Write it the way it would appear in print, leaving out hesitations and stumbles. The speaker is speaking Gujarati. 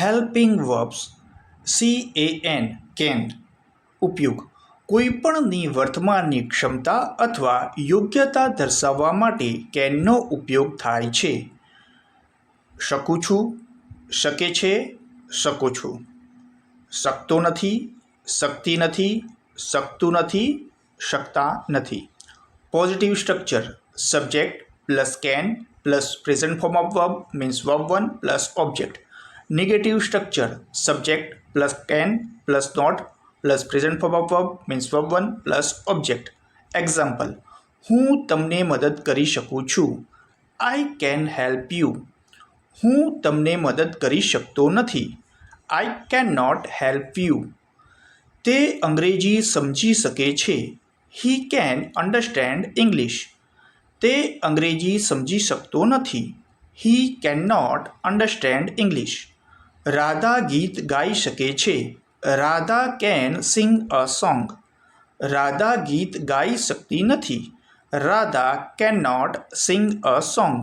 હેલ્પિંગ વર્બ્સ CAN ઉપયોગ કોઈપણની વર્તમાનની ક્ષમતા અથવા યોગ્યતા દર્શાવવા માટે કેનનો ઉપયોગ થાય છે. શકું છું, શકે છે, શકો છો. શકતો નથી, શકતી નથી, શકતું નથી, શકતા નથી. Positive structure subject plus can plus present form of verb means verb 1 plus object. Negative structure subject plus can plus not plus present form of verb means verb 1 plus object. Example: હું તમને મદદ કરી શકું છું. I can help you. હું તમને મદદ કરી શકતો નથી. I can not help you. તે અંગ્રેજી સમજી શકે છે. He can understand English. તે અંગ્રેજી સમજી શકતો નથી. He can not understand English. Radha ગીત ગાઈ શકે છે. Radha can sing a song. Radha ગીત ગાઈ શકતી નથી. Radha can not sing a song.